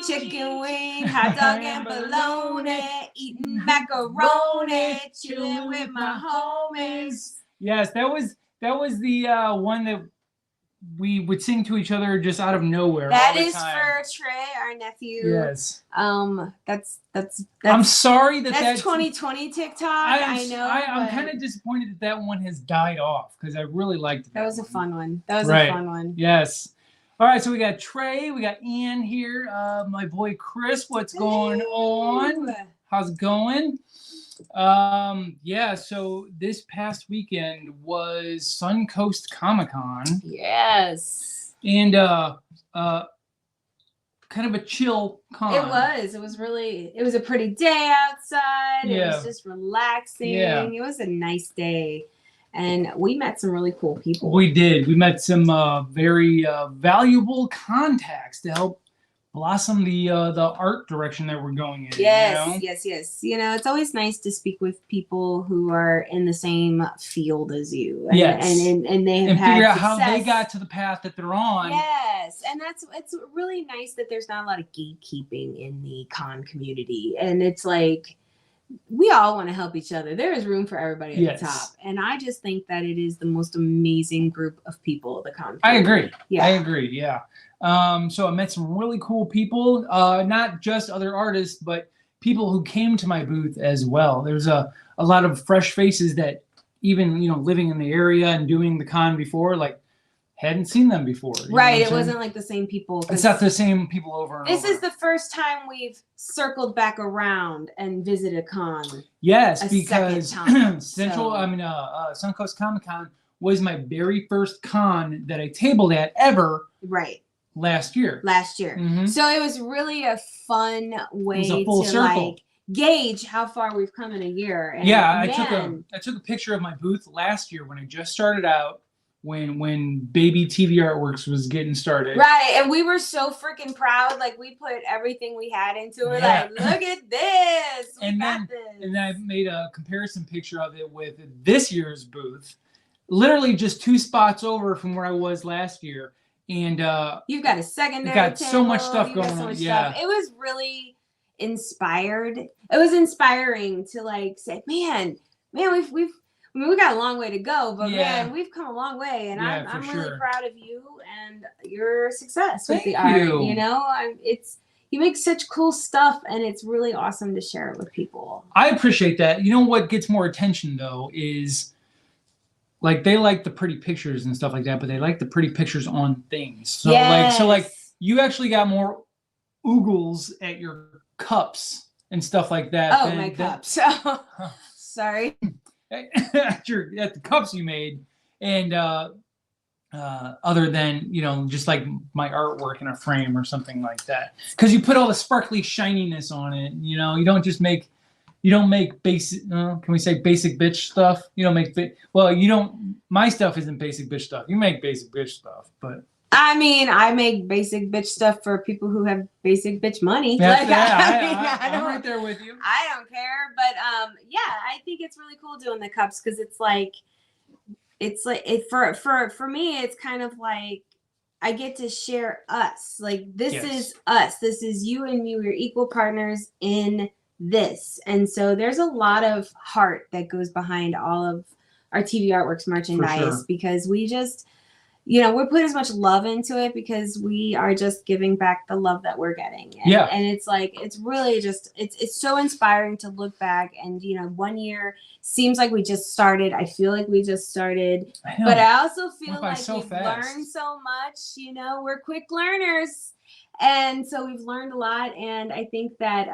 chicken wing, hot dog and bologna, eating macaroni, chilling with my homies. Yes, that was the one that we would sing to each other just out of nowhere. That all the is time. for Trey, our nephew. Yes. That's I'm sorry that's 2020 TikTok. I know. I'm kind of disappointed that one has died off because I really liked it. That was a fun one. That was a fun one. Yes. All right, so we got Trey, we got Ian here, my boy Chris. What's going on? How's it going? Yeah, so this past weekend was Suncoast Comic Con. Yes. And kind of a chill con. It was a pretty day outside. Yeah. It was just relaxing. Yeah. It was a nice day. And we met some really cool people. We did. We met some very valuable contacts to help blossom the art direction that we're going in. Yes, yes. You know, it's always nice to speak with people who are in the same field as you. And, yes. And they have figure out success. how they got to the path that they're on. Yes. And it's really nice that there's not a lot of gatekeeping in the con community. And it's like, we all want to help each other. There is room for everybody at the top. And I just think that it is the most amazing group of people, the con community. I agree. Yeah. I agree. Yeah. So I met some really cool people, not just other artists, but people who came to my booth as well. There's a lot of fresh faces that even, living in the area and doing the con before, like, hadn't seen them before. Right. It wasn't like the same people. It's not the same people over and over. This is the first time we've circled back around and visited a con. Yes, because Suncoast Comic Con was my very first con that I tabled at ever. Right. Last year. Mm-hmm. So it was really a fun way to like gauge how far we've come in a year. And I took a picture of my booth last year when I just started out. When Baby TV Artworks was getting started. Right, and we were so freaking proud. Like, we put everything we had into it. Yeah. Like, look at this. We got this. And then I made a comparison picture of it with this year's booth. Literally just 2 spots over from where I was last year. And you've got a secondary got table. So much stuff going on. Yeah. It was really inspired. It was inspiring to like say, man, we got a long way to go, but man, we've come a long way, and I'm really proud of you and your success with the art. You know, you make such cool stuff, and it's really awesome to share it with people. I appreciate that. You know what gets more attention though is like they like the pretty pictures and stuff like that, but they like the pretty pictures on things. So like you actually got more oogles at your cups and stuff like that. Oh, my cups. Sorry. at the cups you made, and other than just like my artwork in a frame or something like that, because you put all the sparkly shininess on it. You don't just make basic. Can we say basic bitch stuff? You don't make my stuff isn't basic bitch stuff. You make basic bitch stuff, but. I mean, I make basic bitch stuff for people who have basic bitch money. I'm right there with you. I don't care, but I think it's really cool doing the cups because it's like for me, it's kind of like I get to share us. Like this is us. This is you and me. We're equal partners in this, and so there's a lot of heart that goes behind all of our TV Artworks merchandise because we just. We put as much love into it because we are just giving back the love that we're getting. And it's like, it's really just, it's so inspiring to look back and, 1 year seems like we just started. I feel like we just started, but I also feel like we've learned so much, we're quick learners. And so we've learned a lot. And I think that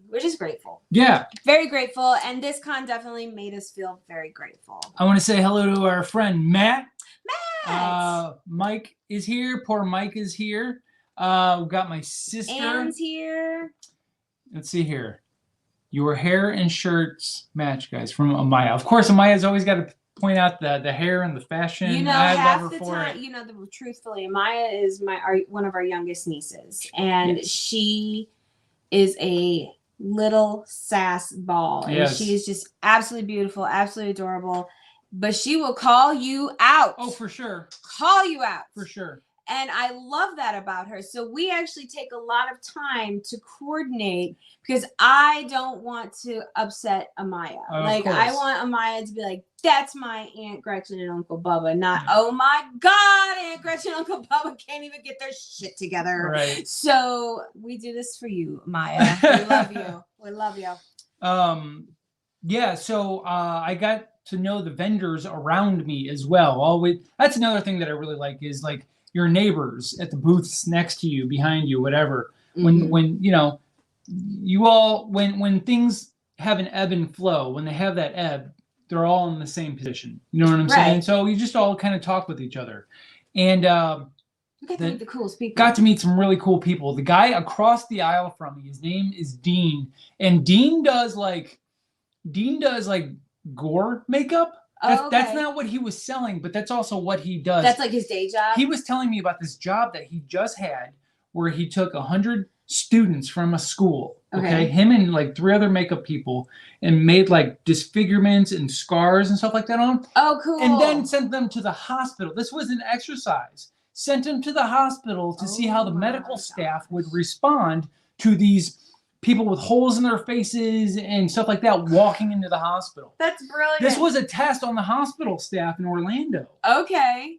we're just grateful. Yeah. Very grateful. And this con definitely made us feel very grateful. I want to say hello to our friend, Matt. Mike is here. Poor Mike is here. We've got my sister. Anne's here. Let's see here. Your hair and shirts match, guys, from Amaya. Of course, Amaya's always got to point out the hair and the fashion. I love her for it. Truthfully, Amaya is one of our youngest nieces, and she is a little sass ball, and she is just absolutely beautiful, absolutely adorable. But she will call you out. Oh, for sure. Call you out. For sure. And I love that about her. So we actually take a lot of time to coordinate because I don't want to upset Amaya. Like, I want Amaya to be like, that's my Aunt Gretchen and Uncle Bubba, not, oh my God, Aunt Gretchen and Uncle Bubba can't even get their shit together. Right. So we do this for you, Amaya. We love you. We love you. Yeah, so I got to know the vendors around me as well. That's another thing that I really like is like your neighbors at the booths next to you, behind you, whatever. When you know, you all when things have an ebb and flow, when they have that ebb, they're all in the same position. You know what I'm saying? So you just all kind of talk with each other, and you got to meet the coolest people. Got to meet some really cool people. The guy across the aisle from me, his name is Dean, and Dean does like gore makeup. That's not what he was selling, but that's also what he does. That's like his day job? He was telling me about this job that he just had where he took 100 students from a school, okay? Him and like 3 other makeup people, and made like disfigurements and scars and stuff like that on. Oh, cool. And then sent them to the hospital. This was an exercise. Sent him to the hospital to see how the medical staff would respond to these people with holes in their faces and stuff like that walking into the hospital. That's brilliant. This was a test on the hospital staff in Orlando. Okay.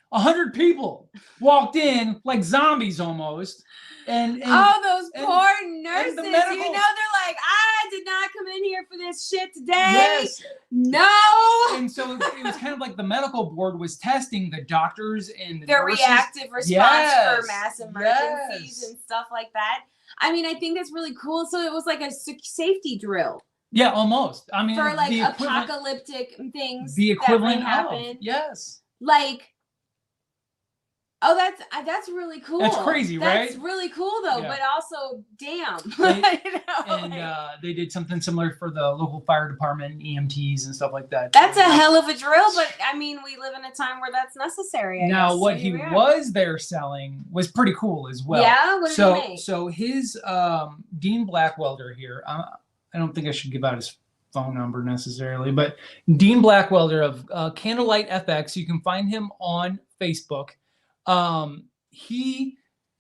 100 people walked in like zombies almost. And oh, those poor nurses. The you know, they're like, I did not come in here for this shit today. Yes. No. And so it was kind of like the medical board was testing the doctors and the their nurses. Reactive response for mass emergencies and stuff like that. I mean, I think that's really cool. So it was like a safety drill. Yeah, almost. I mean, for like apocalyptic things. The equivalent that might happen. Yes. Like, oh, that's really cool. That's crazy, right? That's really cool though, but also damn. They did something similar for the local fire department, EMTs and stuff like that. That's a hell of a drill, but I mean, we live in a time where that's necessary. I guess. What he was there selling was pretty cool as well. Yeah, what did he make? So his Dean Blackwelder here. I don't think I should give out his phone number necessarily, but Dean Blackwelder of Candlelight FX. You can find him on Facebook. He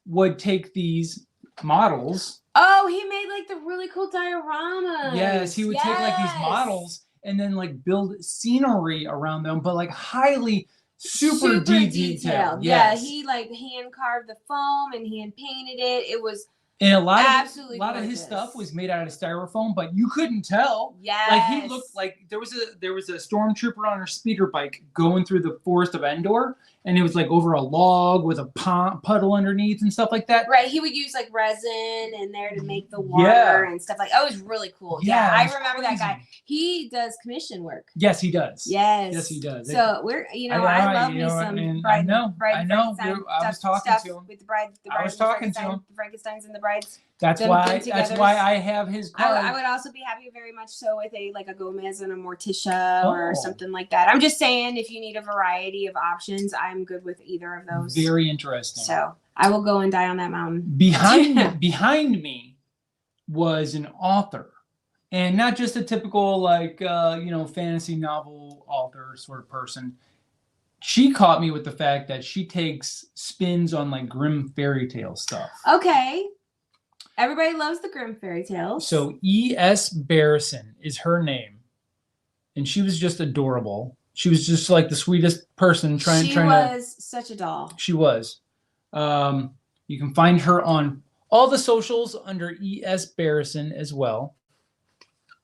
would take these models. Oh, he made like the really cool dioramas. Yes, he would take like these models and then like build scenery around them, but like highly super detailed. Yeah, he like hand carved the foam and hand painted it. It was and a lot of his stuff was made out of styrofoam, but you couldn't tell. Yeah, like he looked like there was a stormtrooper on her speeder bike going through the forest of Endor, and it was like over a log with a puddle underneath and stuff like that. Right, he would use like resin in there to make the water and stuff like. Oh, it was really cool. Yeah, I remember that guy. He does commission work. Yes, he does. Yes, he does. So we're I love me some bride. I know. I was talking to him with the bride. I was talking to him. The Frankensteins and the brides. That's why I have his card. I would also be happy very much so with a Gomez and a Morticia or something like that. I'm just saying if you need a variety of options, I'm good with either of those. Very interesting. So I will go and die on that mountain. Behind me was an author. And not just a typical fantasy novel author sort of person. She caught me with the fact that she takes spins on like grim fairy tale stuff. Okay. Everybody loves the grim fairy tales. So E.S. Barrison is her name. And she was just adorable. She was just like the sweetest person She was such a doll. She was. You can find her on all the socials under E.S. Barrison as well.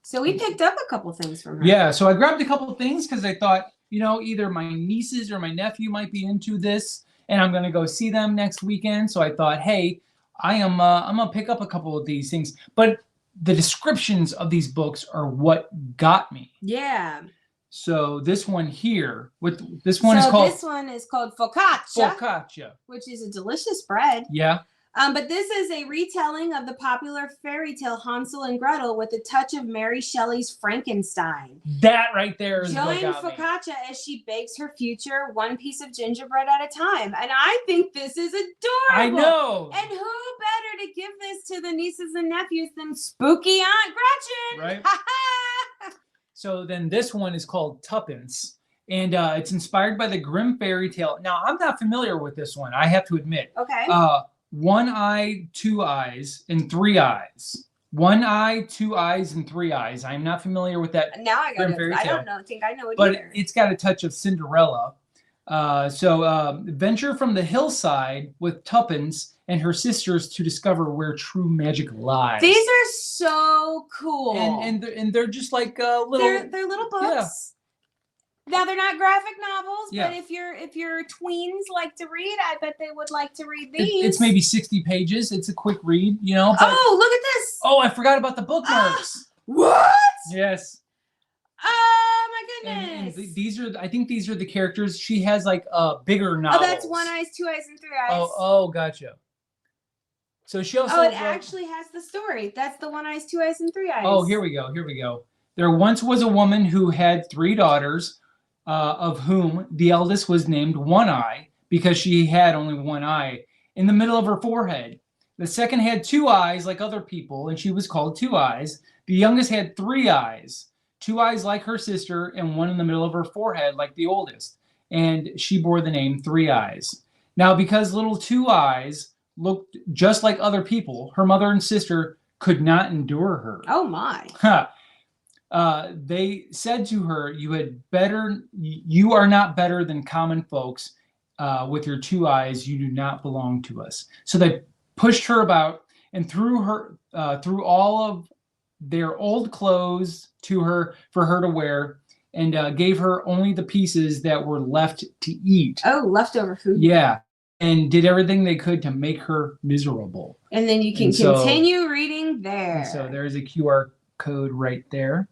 So we picked up a couple things from her. Yeah, so I grabbed a couple of things because I thought, either my nieces or my nephew might be into this, and I'm going to go see them next weekend. So I thought, hey, I'm going to pick up a couple of these things. But the descriptions of these books are what got me. Yeah. So this one here, this one is called focaccia. Focaccia. Which is a delicious bread. Yeah. But this is a retelling of the popular fairy tale Hansel and Gretel with a touch of Mary Shelley's Frankenstein. That right there is Join what got Focaccia me. As she bakes her future one piece of gingerbread at a time. And I think this is adorable. I know. And who better to give this to the nieces and nephews than spooky Aunt Gretchen? Right. So then this one is called Tuppence. And it's inspired by the Grimm fairy tale. Now, I'm not familiar with this one, I have to admit. Okay. One eye, two eyes, and three eyes. One eye, two eyes, and three eyes. I'm not familiar with that. Now I got Grimm fairy it. I tale, don't know. Think I know it but either. it's got a touch of Cinderella. Venture from the hillside with Tuppence and her sisters to discover where true magic lies. These are so cool. And they're just like little. They're little books. Yeah. Now they're not graphic novels, Yeah. but if your tweens like to read, I bet they would like to read these. It's maybe 60 pages. It's a quick read, you know. But, oh, look at this! oh, I forgot about the bookmarks. What? Yes. Oh my goodness! And these are, I think these are the characters. She has like bigger novels. Oh, that's One Eyes, Two Eyes, and Three Eyes. Oh, gotcha. So she also. Oh, it actually has the story. That's the One Eyes, Two Eyes, and Three Eyes. Oh, here we go. Here we go. There once was a woman who had 3 daughters, of whom the eldest was named One Eye because she had only one eye in the middle of her forehead. The second had 2 eyes like other people, and she was called Two Eyes. The youngest had 3 eyes, 2 eyes like her sister, and one in the middle of her forehead like the oldest. And she bore the name Three Eyes. Now, because little Two Eyes looked just like other people, her mother and sister could not endure her. Oh my. They said to her, you are not better than common folks. With your 2 eyes, you do not belong to us. So they pushed her about and threw all of their old clothes to her for her to wear, and gave her only the pieces that were left to eat. Oh, leftover food. Yeah. And did everything they could to make her miserable. And then you can continue reading there. And so there's a QR code right there.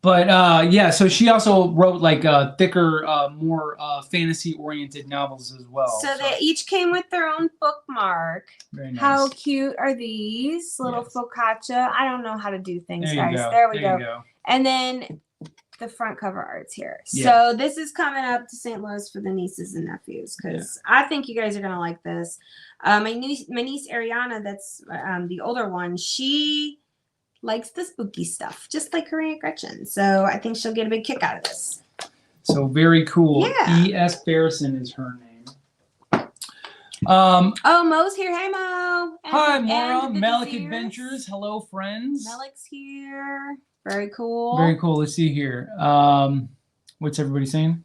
But yeah, so she also wrote like thicker, more fantasy-oriented novels as well. So they each came with their own bookmark. Very nice. How cute are these? Little focaccia. I don't know how to do things, there guys. There we go. And then the front cover art's here. Yeah. So this is coming up to St. Louis for the nieces and nephews because I think you guys are gonna like this. My niece Ariana, that's the older one, she likes the spooky stuff, just like her Aunt Gretchen. So I think she'll get a big kick out of this. So very cool. Yeah. E.S. Barrison is her name. Oh, Mo's here. Hey, Mo. Hi, Maura. Malik Adventures. Hello, friends. Malik's here. Very cool. Very cool. Let's see here. What's everybody saying?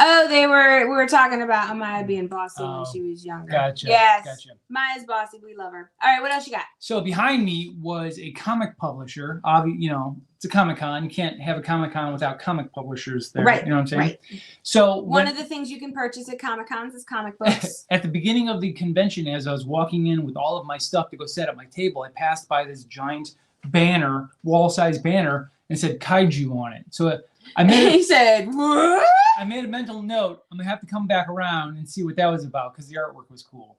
Oh, we were talking about Amaya being bossy when she was younger. Gotcha. Yes. Gotcha. Maya's bossy. We love her. All right, what else you got? So behind me was a comic publisher. You know, it's a Comic Con. You can't have a Comic Con without comic publishers there. Right. You know what I'm saying? Right. So one of the things you can purchase at Comic Cons is comic books. At the beginning of the convention, as I was walking in with all of my stuff to go set up my table, I passed by this giant banner, wall-sized banner, and said Kaiju on it. So I made he said, what? I made a mental note. I'm gonna have to come back around and see what that was about because the artwork was cool.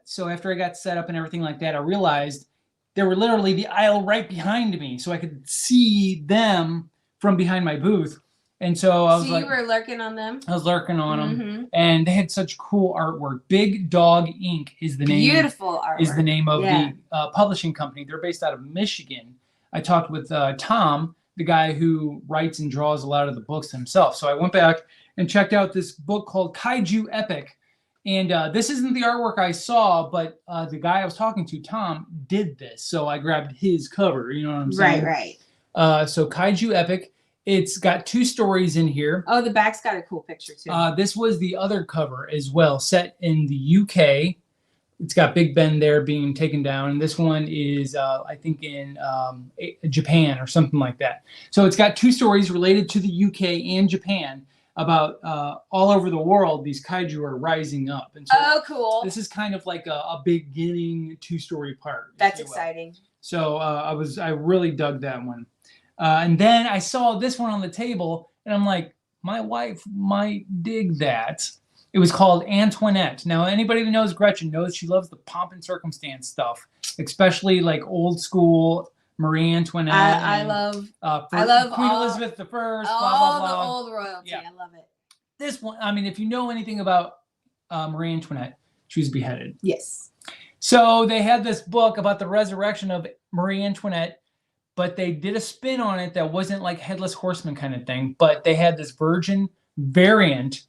So after I got set up and everything like that, I realized they were literally the aisle right behind me, so I could see them from behind my booth. And so I was you were lurking on them? I was lurking on them, and they had such cool artwork. Big Dog Inc. is the name. Beautiful artwork. Is the name of the publishing company. They're based out of Michigan. I talked with Tom, the guy who writes and draws a lot of the books himself. So I went back and checked out this book called Kaiju Epic. And this isn't the artwork I saw, but the guy I was talking to, Tom, did this. So I grabbed his cover. You know what I'm saying? Right. So Kaiju Epic. It's got 2 stories in here. Oh, the back's got a cool picture too. This was the other cover as well, set in the UK. It's got Big Ben there being taken down. And this one is, I think, in Japan or something like that. So it's got 2 stories related to the UK and Japan about all over the world, these kaiju are rising up. And so cool. This is kind of like a beginning 2-story part. That's exciting. So I really dug that one. And then I saw this one on the table, and I'm like, my wife might dig that. It was called Antoinette. Now, anybody who knows Gretchen knows she loves the pomp and circumstance stuff, especially like old school Marie Antoinette. I love Queen Elizabeth I, blah, blah, blah. The old royalty. Yeah. I love it. This one, I mean, if you know anything about Marie Antoinette, she was beheaded. Yes. So they had this book about the resurrection of Marie Antoinette but they did a spin on it that wasn't like Headless Horseman kind of thing, but they had this virgin variant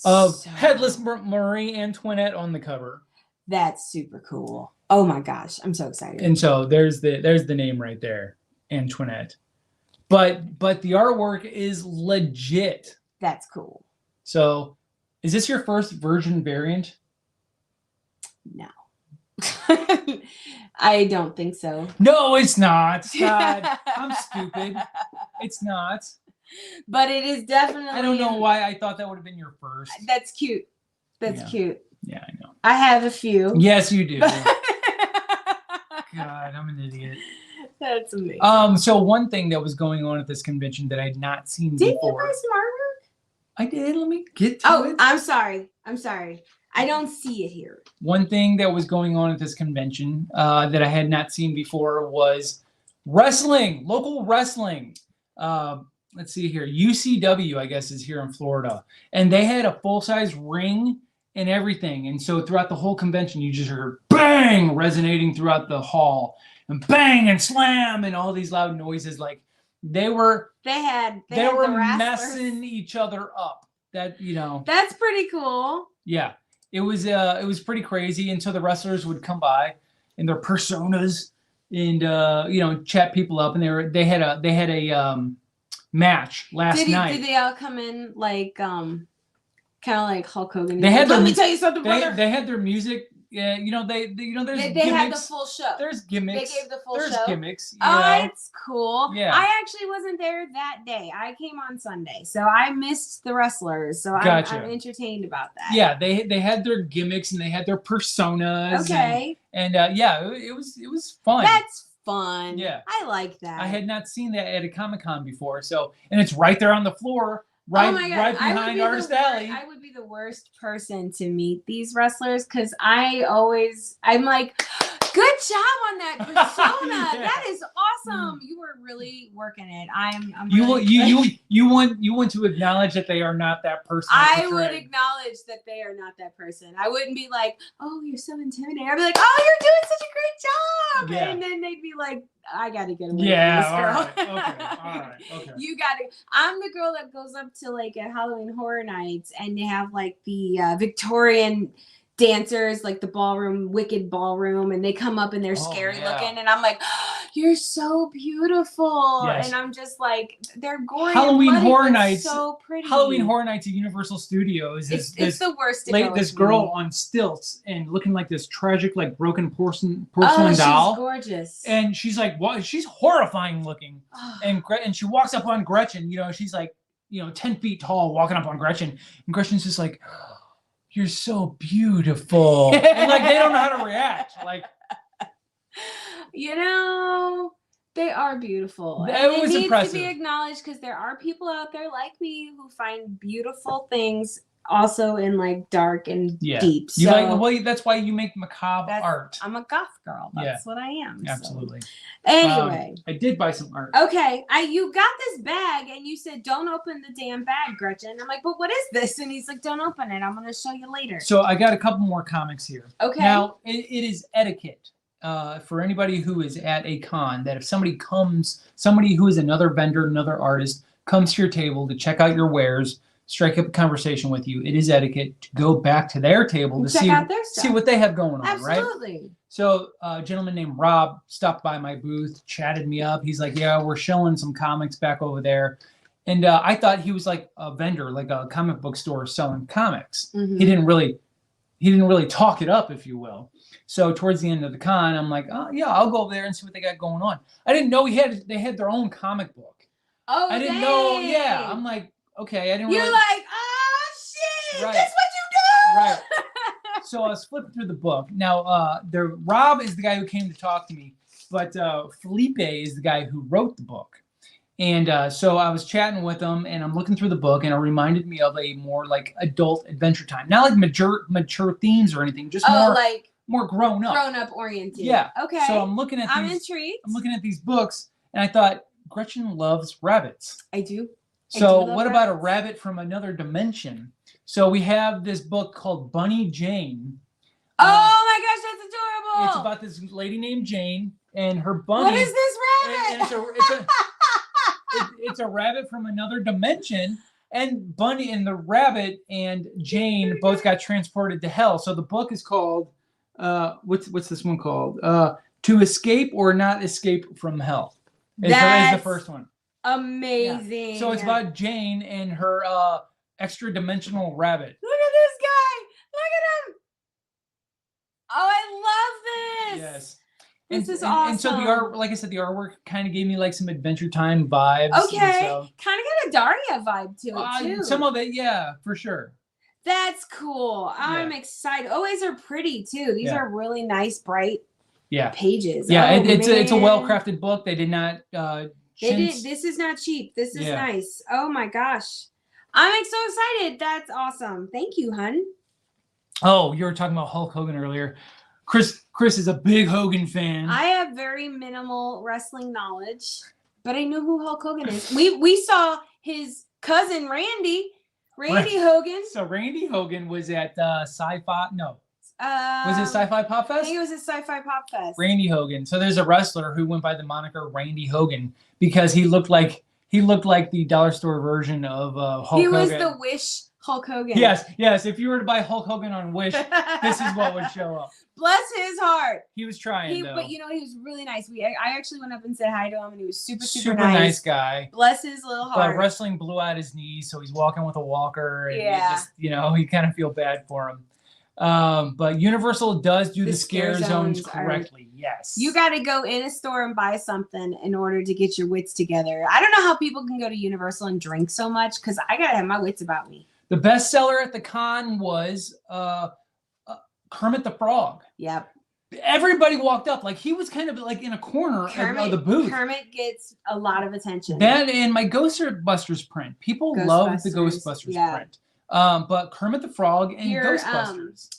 of Headless Marie Antoinette on the cover. That's super cool. Oh my gosh, I'm so excited. And so there's the name right there, Antoinette. But the artwork is legit. That's cool. So, is this your first virgin variant? No. I don't think so. No, it's not. God, I'm stupid. It's not. But it is definitely. I don't know why I thought that would have been your first. That's cute. That's cute. Yeah, I know. I have a few. Yes, you do. God, I'm an idiot. That's amazing. So one thing that was going on at this convention that I'd not seen before. Did you buy some artwork? I did. Let me get to it. I'm sorry. I don't see it here. One thing that was going on at this convention that I had not seen before was wrestling, local wrestling. Let's see here. UCW, I guess, is here in Florida. And they had a full-size ring and everything. And so throughout the whole convention, you just heard bang resonating throughout the hall. And bang and slam and all these loud noises. Like they were messing each other up. That, you know. That's pretty cool. Yeah. It was pretty crazy. And so the wrestlers would come by in their personas and you know, chat people up, and they had a match last night. Did they all come in like kind of like Hulk Hogan? Let me tell you something, brother. They had their music. Yeah, you know, there's they had the full show. There's gimmicks. They gave the full show. There's gimmicks. Oh, it's cool. Yeah. I actually wasn't there that day. I came on Sunday, so I missed the wrestlers. So gotcha. I'm entertained about that. Yeah, they had their gimmicks and they had their personas. Okay. And yeah, it was fun. That's fun. Yeah. I like that. I had not seen that at a Comic-Con before, so, and it's right there on the floor. Right behind Artist Alley. I would be the worst person to meet these wrestlers because I'm like, good job on that persona. Yeah. That is awesome. You were really working it. You want to acknowledge that they are not that person. I would acknowledge that they are not that person. I wouldn't be like, oh, you're so intimidating. I'd be like, oh, you're doing such a great job. Yeah. And then they'd be like, I gotta get away from this girl. All right. Okay. You gotta. I'm the girl that goes up to like at Halloween Horror Nights, and they have like the Victorian dancers, like the ballroom, Wicked Ballroom, and they come up and they're scary looking, and I'm like, oh, you're so beautiful, and I'm just like, they're gory. Halloween Horror Nights, so pretty. Halloween Horror Nights at Universal Studios. It's the worst. This girl on stilts and looking like this tragic, like broken porcelain doll. She's gorgeous, and she's like, what? She's horrifying looking, and she walks up on Gretchen. You know, she's like, 10 feet tall, walking up on Gretchen, and Gretchen's just like, you're so beautiful. And like, they don't know how to react. Like, they are beautiful. It was impressive. To be acknowledged because there are people out there like me who find beautiful things also in like dark and deep. That's why you make macabre art. I'm a goth girl. That's what I am. Absolutely. So. Anyway, I did buy some art. Okay, you got this bag and you said don't open the damn bag, Gretchen. I'm like, but what is this? And he's like, don't open it. I'm going to show you later. So I got a couple more comics here. Okay. Now it is etiquette for anybody who is at a con that if somebody who is another vendor, another artist comes to your table to check out your wares, strike up a conversation with you, it is etiquette to go back to their table to see what they have going on. Absolutely. Right? So a gentleman named Rob stopped by my booth, chatted me up. He's like, yeah, we're showing some comics back over there. And I thought he was like a vendor, like a comic book store selling comics. Mm-hmm. He didn't really talk it up, if you will. So towards the end of the con, I'm like, oh yeah, I'll go over there and see what they got going on. I didn't know they had their own comic book. Oh, I didn't know. Yeah, I'm like, okay, I didn't. You're like, oh shit, right. That's what you do. Right. So I was flipping through the book. Now, Rob is the guy who came to talk to me, but Felipe is the guy who wrote the book. And so I was chatting with him, and I'm looking through the book, and it reminded me of a more like adult Adventure Time, not like mature themes or anything, just more grown up, oriented. Yeah. Okay. So I'm looking at. I'm intrigued. I'm looking at these books, and I thought Gretchen loves rabbits. I do. So what about a rabbit from another dimension? So we have this book called Bunny Jane. Oh my gosh, that's adorable! It's about this lady named Jane and her bunny. What is this at and it's a rabbit from another dimension. And Bunny and the rabbit and Jane both got transported to hell. So the book is called, what's this one called? To Escape or Not Escape from Hell. Is the first one. Amazing. Yeah. So it's about Jane and her extra dimensional rabbit. Look at this guy. Look at him. Oh, I love this. Yes. This is awesome. And so the art, like I said, the artwork kind of gave me like some Adventure Time vibes. Okay. So, kind of got a Daria vibe to it too. Some of it, yeah, for sure. That's cool. I'm excited. Always are pretty too. These are really nice, bright pages. Yeah, oh, it's a well-crafted book. They did not This is not cheap. This is nice. Oh my gosh. I'm so excited. That's awesome. Thank you, hun. Oh, you were talking about Hulk Hogan earlier. Chris is a big Hogan fan. I have very minimal wrestling knowledge, but I know who Hulk Hogan is. We saw his cousin Randy Hogan. So Randy Hogan was at Sci-Fi. No. Was it Sci-Fi Pop Fest? I think it was at Sci-Fi Pop Fest. Randy Hogan. So there's a wrestler who went by the moniker Randy Hogan because he looked like the dollar store version of Hulk Hogan. He was the Wish Hulk Hogan. Yes. If you were to buy Hulk Hogan on Wish, this is what would show up. Bless his heart. He was trying, though. But he was really nice. I actually went up and said hi to him, and he was super nice guy. Bless his little heart. But wrestling blew out his knees, so he's walking with a walker, and you kind of feel bad for him. But Universal does do the scare zones correctly. Yes. You got to go in a store and buy something in order to get your wits together. I don't know how people can go to Universal and drink so much because I got to have my wits about me. The best seller at the con was Kermit the Frog. Yep. Everybody walked up. Like he was kind of like in a corner of the booth. Kermit gets a lot of attention. That and my Ghostbusters print. People love the Ghostbusters print. But Kermit the Frog and Ghostbusters.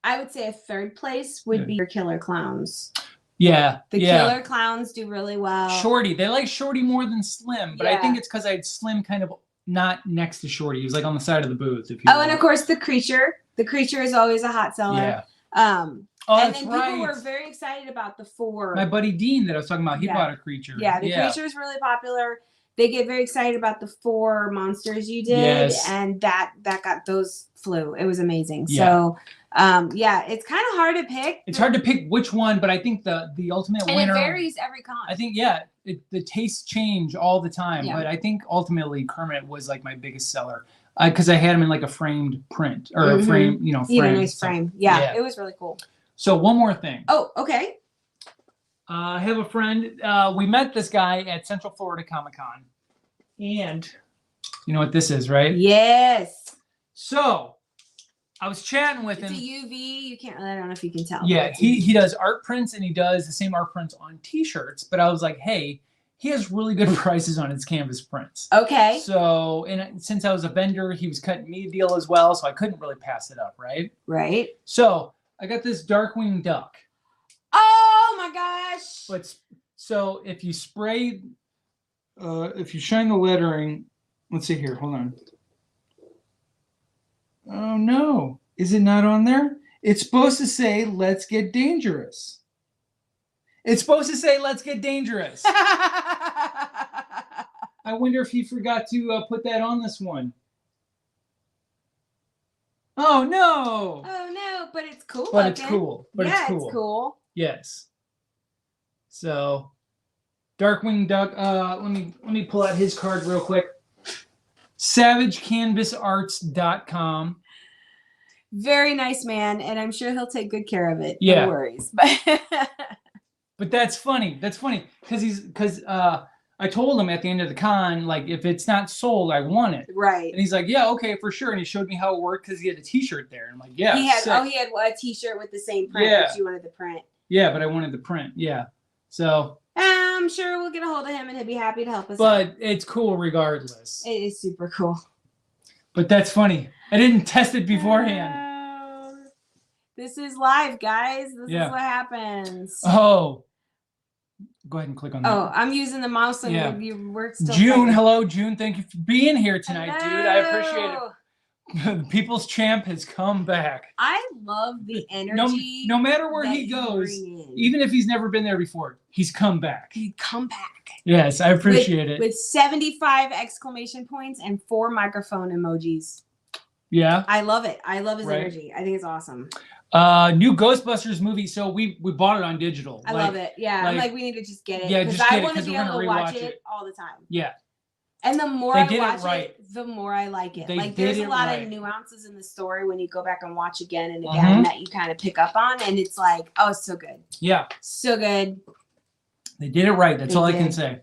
I would say a third place would be your Killer Clowns. Yeah. The Killer Clowns do really well. Shorty. They like Shorty more than Slim, but I think it's because I had Slim kind of not next to Shorty. He was like on the side of the booth. And of course the Creature. The Creature is always a hot seller. Yeah. And then people were very excited about the 4. My buddy Dean that I was talking about, he bought a Creature. Yeah, the Creature is really popular. They get very excited about the 4 monsters you did, and that got those flew. It was amazing. Yeah. So, it's kind of hard to pick. It's hard to pick which one, but I think the ultimate winner. It varies every con. I think the tastes change all the time, but I think ultimately Kermit was like my biggest seller because I had him in like a framed print or a frame, Even a nice frame. Yeah, it was really cool. So one more thing. Oh, okay. I have a friend. We met this guy at Central Florida Comic Con, and you know what this is, right? Yes. So I was chatting with him. It's a UV. You can't. I don't know if you can tell. Yeah, he does art prints, and he does the same art prints on T-shirts. But I was like, hey, he has really good prices on his canvas prints. Okay. So, and since I was a vendor, he was cutting me a deal as well, so I couldn't really pass it up, right? Right. So I got this Darkwing Duck. Oh my gosh. But so if you spray, if you shine the lettering, let's see here, hold on. Oh no, is it not on there? It's supposed to say, let's get dangerous. It's supposed to say, let's get dangerous. I wonder if he forgot to put that on this one. Oh no. Oh no, but it's cool. But it's cool. It's cool. Yes. So, Darkwing Duck. Let me pull out his card real quick. SavageCanvasArts.com. Very nice man, and I'm sure he'll take good care of it. Yeah. No worries. But that's funny. That's funny because I told him at the end of the con, like, if it's not sold, I want it. Right. And he's like, yeah, okay, for sure. And he showed me how it worked because he had a T-shirt there. And I'm like, yeah. He had a T-shirt with the same print that you wanted the print. Yeah, but I wanted the print. Yeah. So. I'm sure we'll get a hold of him and he'll be happy to help us. But it's cool regardless. It is super cool. But that's funny. I didn't test it beforehand. This is live, guys. This is what happens. Oh. Go ahead and click on that. Oh, I'm using the mouse and your work still. June, hello, June. Thank you for being here tonight, dude. I appreciate it. The People's Champ has come back. I love the energy. No matter where he goes, even if he's never been there before, he's come back. He'd come back. Yes, I appreciate it. With 75 exclamation points and 4 microphone emojis. Yeah. I love it. I love his energy. I think it's awesome. New Ghostbusters movie. So we bought it on digital. I love it. Yeah. I'm like, we need to just get it. Yeah, because just I get it, want to be able to watch it all the time. Yeah. And the more I watch it, the more I like it. Like there's a lot of nuances in the story when you go back and watch again and again that you kind of pick up on, and it's like, oh, it's so good. Yeah. So good. They did it right. That's all I can say.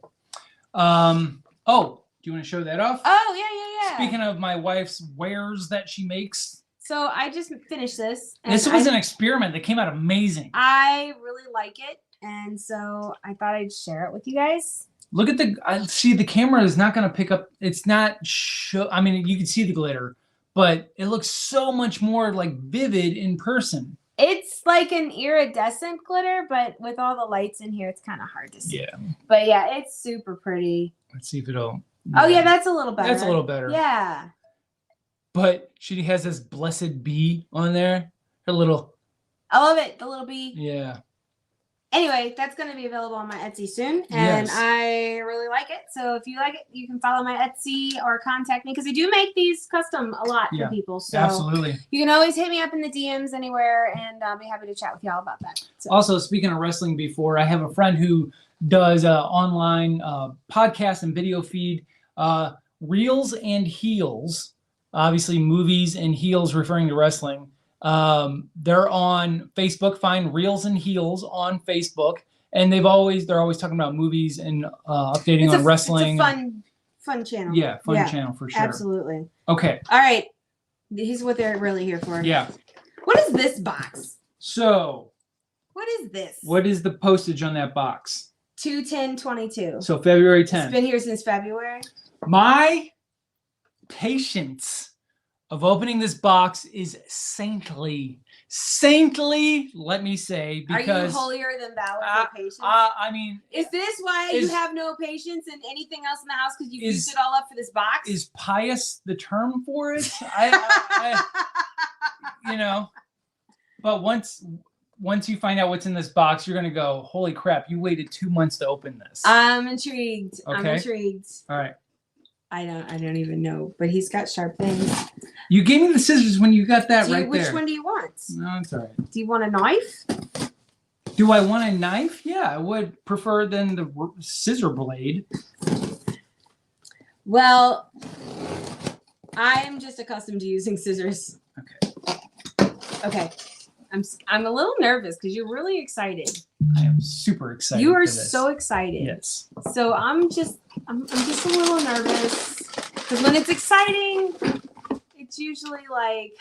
Oh, do you want to show that off? Oh, yeah. Speaking of my wife's wares that she makes. So I just finished this. This was an experiment that came out amazing. I really like it. And so I thought I'd share it with you guys. Look at see, the camera is not going to pick up. It's not I mean, you can see the glitter, but it looks so much more like vivid in person. It's like an iridescent glitter, but with all the lights in here, it's kind of hard to see. Yeah. But yeah, it's super pretty. Let's see if it'll. Oh yeah, that's a little better. That's a little better. Yeah. But she has this blessed bee on there. Her little. I love it. The little bee. Yeah. Anyway, that's going to be available on my Etsy soon, and I really like it. So if you like it, you can follow my Etsy or contact me because I do make these custom a lot for people. So absolutely. You can always hit me up in the DMs anywhere, and I'll be happy to chat with y'all about that. So. Also, speaking of wrestling before, I have a friend who does online podcast and video feed, Reels and Heels, obviously movies and heels referring to wrestling. They're on Facebook. Find Reels and Heels on Facebook, and they're always talking about movies and updating on wrestling. It's a fun channel. Yeah, fun channel for sure. Absolutely. Okay. All right. Here's what they're really here for. Yeah. What is this box? So. What is this? What is the postage on that box? 2/10/22. So February 10th. It's been here since February. My patience of opening this box is saintly. Saintly, let me say, because... Are you holier than thou with your patience? I mean... Is this why you have no patience in anything else in the house because you've used it all up for this box? Is pious the term for it? I you know, but once you find out what's in this box, you're going to go, holy crap, you waited 2 months to open this. I'm intrigued. Okay. I'm intrigued. All right. I don't even know, but he's got sharp things. You gave me the scissors when you got that right there. Which one do you want? No, it's all right. Do you want a knife? Do I want a knife? Yeah, I would prefer than the scissor blade. Well, I am just accustomed to using scissors. Okay. Okay. I'm a little nervous because you're really excited. I am super excited. You are so excited. Yes. So I'm just a little nervous because when it's exciting, it's usually like,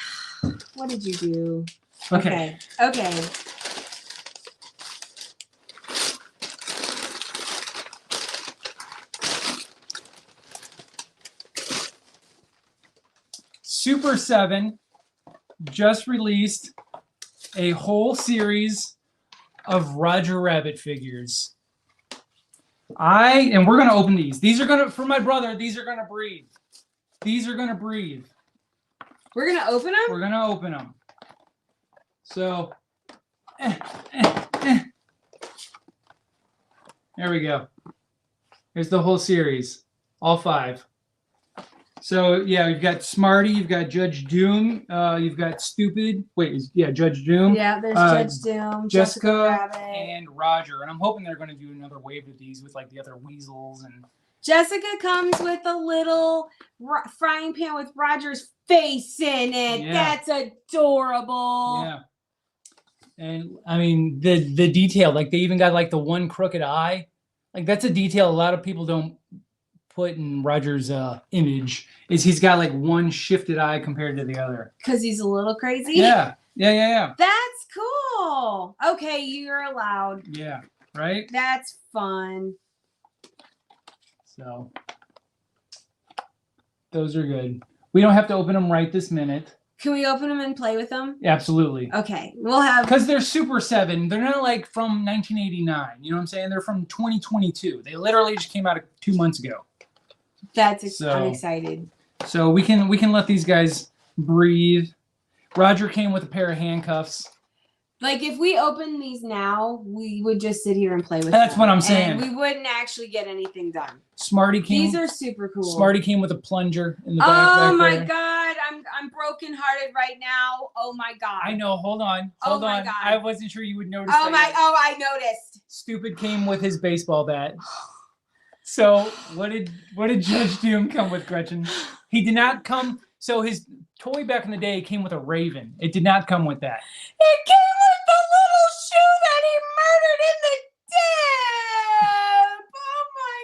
what did you do? Okay. Okay. Super 7 just released a whole series of Roger Rabbit figures. And we're going to open these. These are going to, for my brother, these are going to breathe. These are going to breathe. We're going to open them? We're going to open them. So, there we go. Here's the whole series. All 5. So, yeah, you've got Smarty, you've got Judge Doom, you've got Stupid. Wait, yeah, Judge Doom. Yeah, there's Judge Doom, Jessica Rabbit. And Roger. And I'm hoping they're going to do another wave of these with, like, the other weasels. And Jessica comes with a little frying pan with Roger's face in it. Yeah. That's adorable. Yeah. And, I mean, the detail, like, they even got, like, the one crooked eye. Like, that's a detail a lot of people don't put in Roger's image, is he's got like one shifted eye compared to the other. Because he's a little crazy? Yeah. That's cool. Okay, you're allowed. Yeah, right? That's fun. So, those are good. We don't have to open them right this minute. Can we open them and play with them? Absolutely. Okay, we'll have... Because they're Super 7. They're not like from 1989. You know what I'm saying? They're from 2022. They literally just came out 2 months ago. I'm excited. So we can let these guys breathe. Roger came with a pair of handcuffs. Like, if we open these now, we would just sit here and play with That's them, what I'm saying. And we wouldn't actually get anything done. Smarty came. These are super cool. Smarty came with a plunger in the back. Oh my there. God, I'm brokenhearted right now. Oh my God. I know. Hold on. Oh my God. I wasn't sure you would notice. Oh my. Oh, I noticed. Stupid came with his baseball bat. So what did Judge Doom come with, Gretchen? He did not come. So his toy back in the day came with a raven. It did not come with that. It came with the little shoe that he murdered in the dip. Oh my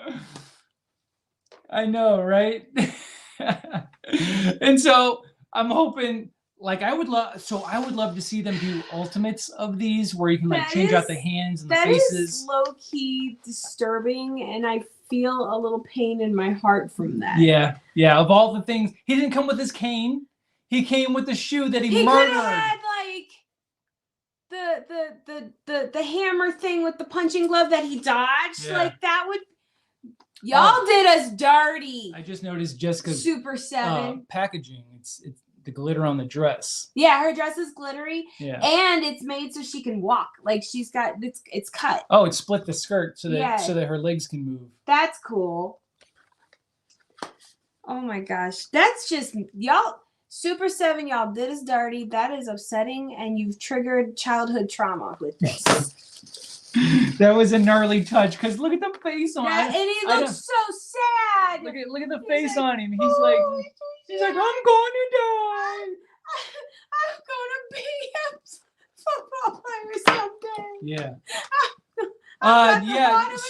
God. I know, right? And so I'm hoping, like, I would love to see them do ultimates of these where you can like change out the hands and the faces. That is low-key disturbing, and I feel a little pain in my heart from that. Yeah. Of all the things, he didn't come with his cane. He came with the shoe that he murdered. He could have had like the hammer thing with the punching glove that he dodged. Yeah. Like that would. Y'all did us dirty. I just noticed Jessica's Super 7 packaging. It's the glitter on the dress. Yeah, her dress is glittery. Yeah. And it's made so she can walk. Like she's got it's cut. Oh, it split the skirt so that her legs can move. That's cool. Oh my gosh. That's just y'all Super 7, y'all did us dirty. That is upsetting, and you've triggered childhood trauma with this. That was a gnarly touch because look at the face on him. And he looks so sad. Look at the face on him. He's like, I'm going to die. I'm gonna be a football player someday. Yeah.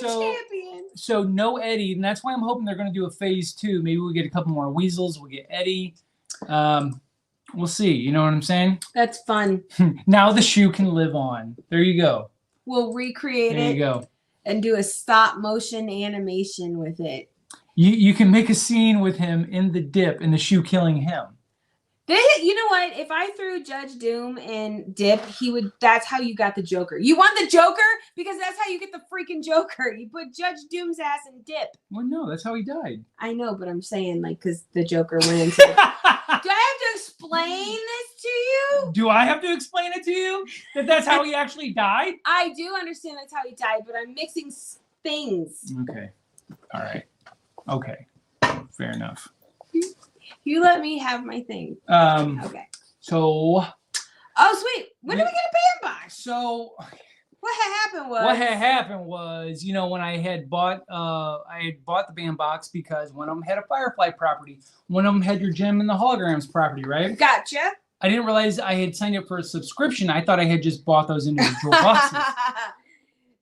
Champion. So no Eddie, and that's why I'm hoping they're going to do a phase 2. Maybe we'll get a couple more weasels. We'll get Eddie. We'll see. You know what I'm saying? That's fun. Now the shoe can live on. There you go. We'll recreate it. There you go. And do a stop motion animation with it. You can make a scene with him in the dip and the shoe killing him. You know what? If I threw Judge Doom in dip, that's how you got the Joker. You want the Joker? Because that's how you get the freaking Joker. You put Judge Doom's ass in dip. Well, no, that's how he died. I know, but I'm saying, like, because the Joker went into it. Do I have to explain this to you? Do I have to explain it to you? That's how he actually died? I do understand that's how he died, but I'm mixing things. Okay. All right. Okay. Fair enough. You let me have my thing. Okay. So. Oh, sweet. When did we get a Bam Box? So. What had happened was, when I had bought the Bam Box because one of them had a Firefly property. One of them had your Gem and the Holograms property, right? Gotcha. I didn't realize I had signed up for a subscription. I thought I had just bought those individual boxes.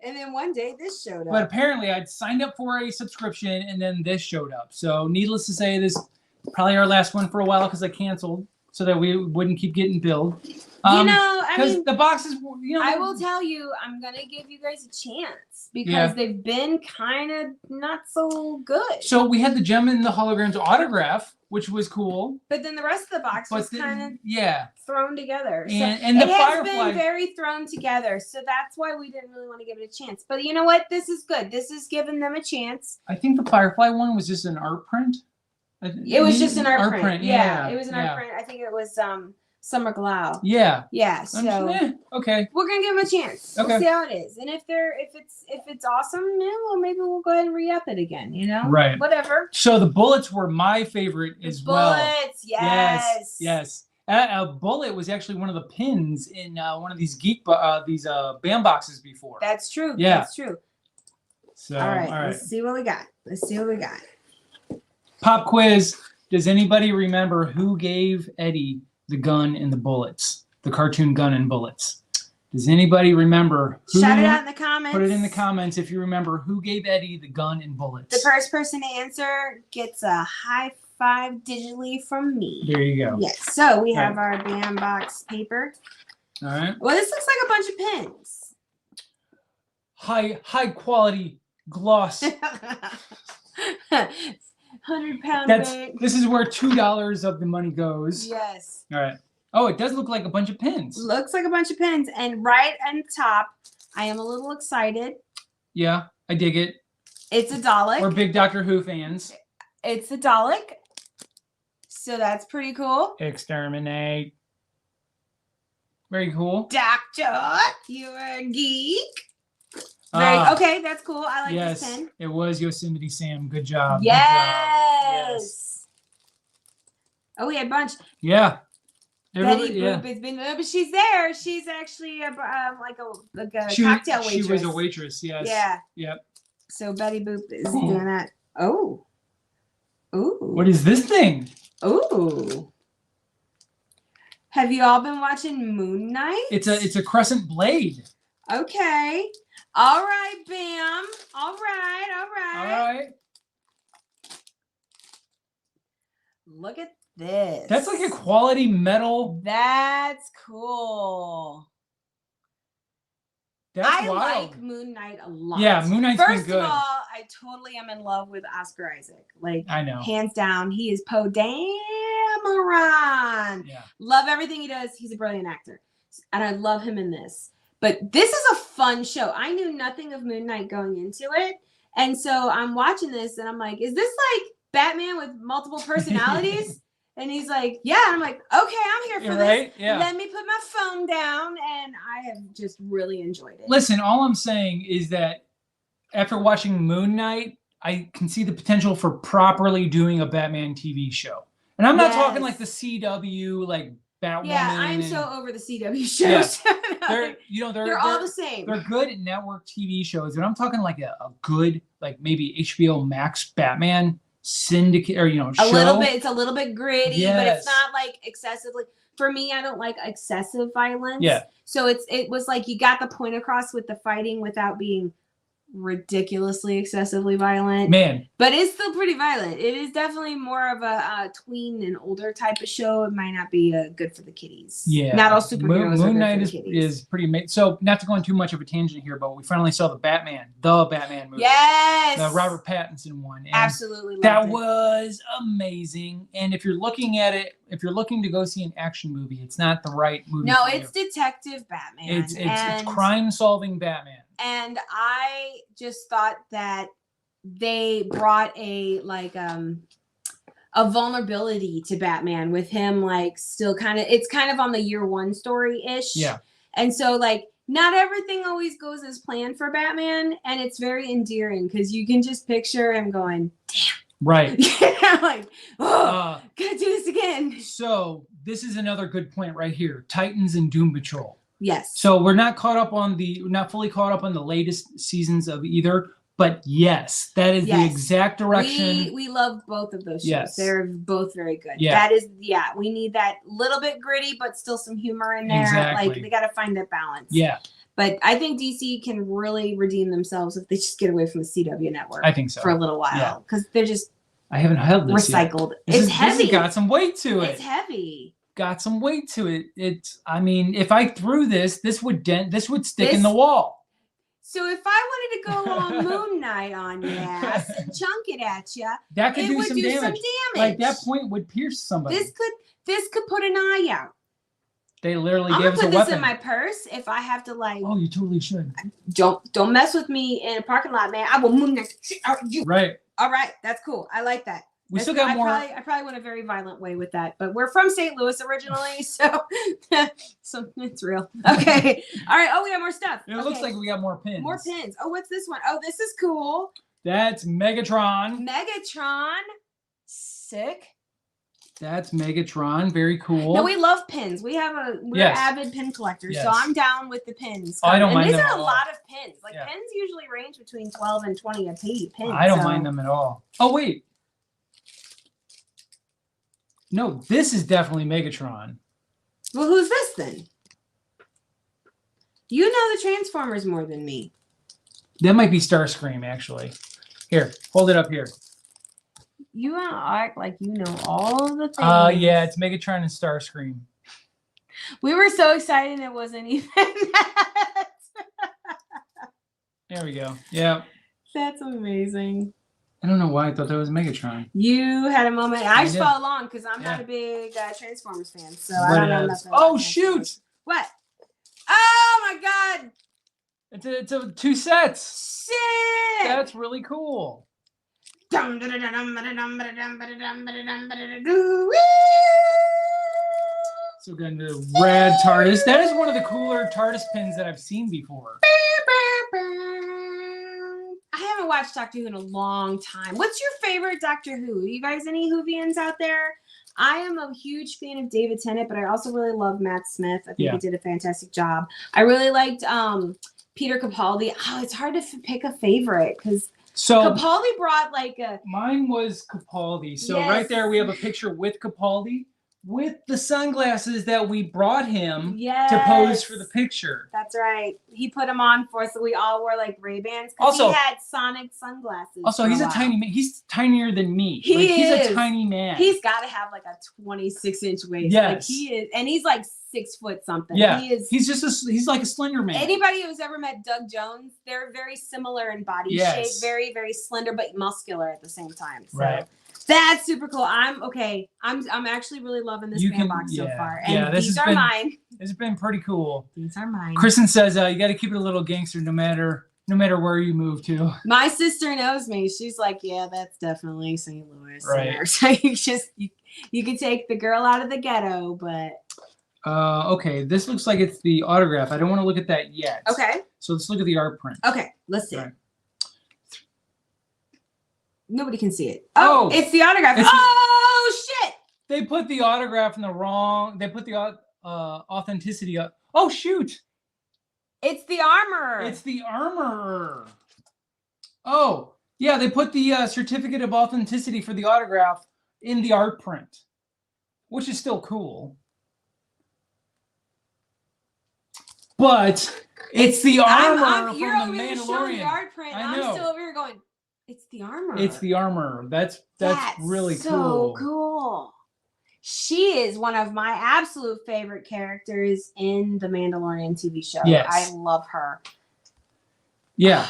And then one day this showed up. But apparently I'd signed up for a subscription and then this showed up. So needless to say, this is probably our last one for a while because I canceled so that we wouldn't keep getting billed. Because the boxes, I will tell you, I'm going to give you guys a chance because they've been kind of not so good. So we had the Gem and the Holograms autograph, which was cool. But then the rest of the box was kind of thrown together. And the Firefly has been very thrown together. So that's why we didn't really want to give it a chance. But you know what? This is good. This is giving them a chance. I think the Firefly one was just an art print. It was just an art print. Yeah, it was an art print. I think it was Summer Glau. Yeah. Yeah. So okay. We're gonna give them a chance. Okay. We'll see how it is. And if it's awesome, maybe we'll go ahead and re-up it again, Right. Whatever. So the bullets were my favorite as well. Bullets, yes. Yes. A bullet was actually one of the pins in one of these Bam boxes before. That's true. Yeah. That's true. So all right. Let's see what we got. Pop quiz. Does anybody remember who gave Eddie the gun and the bullets? The cartoon gun and bullets. Does anybody remember who? Shout it out in the comments. Put it in the comments if you remember who gave Eddie the gun and bullets. The first person to answer gets a high five digitally from me. There you go. Yes. So we have our Bam Box paper. All right. Well, this looks like a bunch of pins. High quality gloss. 100-pound bag. This is where $2 of the money goes. Yes. All right. Oh, it does look like a bunch of pins. Looks like a bunch of pins. And right on top, I am a little excited. Yeah, I dig it. It's a Dalek. We're big Doctor Who fans. It's a Dalek. So that's pretty cool. Exterminate. Very cool. Doctor, you're a geek. Very okay, that's cool. I like this pen. It was Yosemite Sam. Good job. Yes. Good job. Yes. Oh, we had a bunch. Yeah. Betty Boop has been, but she's there. She's actually like a cocktail waitress. She was a waitress. Yes. Yeah. Yep. So Betty Boop is doing that. Oh. Ooh. What is this thing? Ooh. Have you all been watching Moon Knight? It's a crescent blade. Okay. All right, Bam. All right. All right. Look at this. That's like a quality metal. That's cool. That's wild. Like Moon Knight a lot. Yeah, Moon Knight's been good. First of all, I totally am in love with Oscar Isaac. Like, I know. Hands down, he is Poe Dameron. Yeah. Love everything he does. He's a brilliant actor. And I love him in this. But this is a fun show. I knew nothing of Moon Knight going into it. And so I'm watching this and I'm like, is this like Batman with multiple personalities? And he's like, yeah. And I'm like, okay, I'm here for this. Right? Yeah. Let me put my phone down. And I have just really enjoyed it. Listen, all I'm saying is that after watching Moon Knight, I can see the potential for properly doing a Batman TV show. And I'm not talking like the CW, like Batwoman. Yeah, I'm so over the CW shows. Yeah. They're all the same. They're good network TV shows, and I'm talking like a good, like maybe HBO Max Batman syndicate or show. A little bit. It's a little bit gritty, yes. But it's not like excessively. For me, I don't like excessive violence. Yeah. So it was like you got the point across with the fighting without being ridiculously excessively violent, man, but it's still pretty violent. It is definitely more of a tween and older type of show. It might not be good for the kiddies. Yeah, not all superheroes Moon are Knight good for the is pretty amazing. So not to go on too much of a tangent here, but we finally saw the Batman movie. Yes, the Robert Pattinson one. And absolutely loved that it. was amazing. And if you're looking at it, if you're looking to go see an action movie, it's not the right movie. No, it's Detective Batman. It's crime solving Batman. And I just thought that they brought a vulnerability to Batman with him, like still it's kind of on the year one story-ish. Yeah. And so like not everything always goes as planned for Batman, and it's very endearing because you can just picture him going, damn. Right. Like, oh, gotta do this again. So this is another good point right here. Titans and Doom Patrol. Yes. So we're not fully caught up on the latest seasons of either, but yes, that is the exact direction. We love both of those shows. Yes. They're both very good. Yeah. We need that little bit gritty, but still some humor in there. Exactly. Like they got to find that balance. Yeah. But I think DC can really redeem themselves if they just get away from the CW network. I think so. For a little while. Because they're just I haven't held this recycled. Yet. It's heavy. This has got some weight to it. It's heavy. Got some weight to it. I mean, if I threw this would stick in the wall. So if I wanted to go on Moon Knight on your ass and chunk it at you, that could do some damage. Like that point would pierce somebody. This could put an eye out. They literally I'm gave us a gonna put weapon. this in my purse if I have to like. Oh, you totally should. Don't mess with me in a parking lot, man. I will Moon Knight you. Right. All right, that's cool. I like that. Still got more. I probably went a very violent way with that, but we're from St. Louis originally, so it's real. Okay. All right. Oh, we got more stuff. It looks like we got more pins. More pins. Oh, what's this one? Oh, this is cool. That's Megatron. Megatron. Sick. That's Megatron. Very cool. No, we love pins. We're avid pin collectors, so I'm down with the pins. I don't mind them these at are a all. lot of pins. Like pins usually range between 12 and 20 a pins. I don't mind them at all. Oh wait. No, this is definitely Megatron. Well, who's this then? You know the Transformers more than me. That might be Starscream, actually. Here, hold it up here. You want to act like you know all the things. Yeah, it's Megatron and Starscream. We were so excited it wasn't even that. There we go. Yeah. That's amazing. I don't know why I thought that was Megatron. You had a moment. I just followed along because I'm not a big Transformers fan, so I don't know nothing. Oh shoot! What? Oh my God! It's a 2 sets. Sick! That's really cool. So again, the red TARDIS. That is one of the cooler TARDIS pins that I've seen before. I haven't watched Doctor Who in a long time. What's your favorite Doctor Who? You guys any Whovians out there? I am a huge fan of David Tennant, but I also really love Matt Smith. I think he did a fantastic job. I really liked Peter Capaldi. Oh, it's hard to pick a favorite because Capaldi brought like a... Mine was Capaldi. So yes. Right there we have a picture with Capaldi with the sunglasses that we brought him to pose for the picture. That's right. He put them on for us, so we all wore like Ray-Bans. Also, he had Sonic sunglasses. Also, he's a tiny man. He's tinier than me. He's a tiny man. He's got to have like a 26-inch waist. Yes. Like he is, and he's like 6 foot something. Yeah. He is. He's just he's like a slender man. Anybody who's ever met Doug Jones, they're very similar in body shape, very, very slender but muscular at the same time. So. Right. That's super cool. I'm actually really loving this Bam Box so far. And these are mine. This has been pretty cool. These are mine. Kristen says you got to keep it a little gangster no matter where you move to. My sister knows me. She's like, yeah, that's definitely St. Louis. Right. So you can take the girl out of the ghetto, but. Okay, this looks like it's the autograph. I don't want to look at that yet. Okay. So let's look at the art print. Okay, let's see. Right. Nobody can see it. Oh, it's the autograph. Shit! They put the autograph in the wrong. They put the authenticity up. Oh shoot! It's the armor. It's the armor. Oh yeah, they put the certificate of authenticity for the autograph in the art print, which is still cool. But it's the armor you're from over the here Mandalorian. showing the art print. I know. I'm still over here going. It's the armor. It's the armor. That's really cool. So cool. She is one of my absolute favorite characters in the Mandalorian TV show. Yes. I love her. Yeah.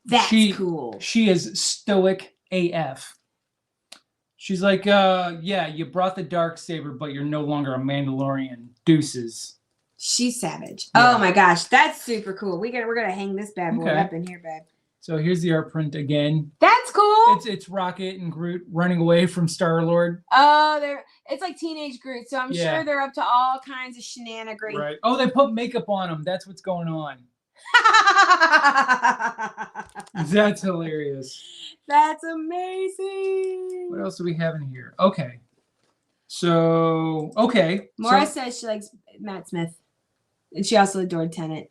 That's cool. She is stoic AF. She's like, yeah, you brought the Darksaber, but you're no longer a Mandalorian. Deuces. She's savage. Yeah. Oh my gosh, that's super cool. We're gonna hang this bad boy up in here, babe. So here's the art print again. That's cool. It's Rocket and Groot running away from Star-Lord. Oh, it's like teenage Groot, so I'm sure they're up to all kinds of shenanigans. Right. Oh, they put makeup on them. That's what's going on. That's hilarious. That's amazing. What else do we have in here? Okay. So, Maura says she likes Matt Smith. And she also adored Tennant.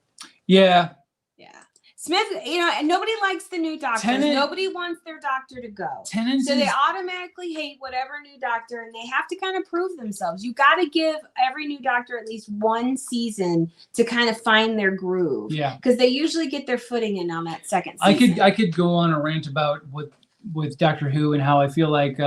Yeah. Yeah. Smith, and nobody likes the new doctors. Nobody wants their doctor to go. So they automatically hate whatever new doctor, and they have to kind of prove themselves. You got to give every new doctor at least one season to kind of find their groove. Yeah. Because they usually get their footing in on that second season. I could go on a rant about with Doctor Who and how I feel like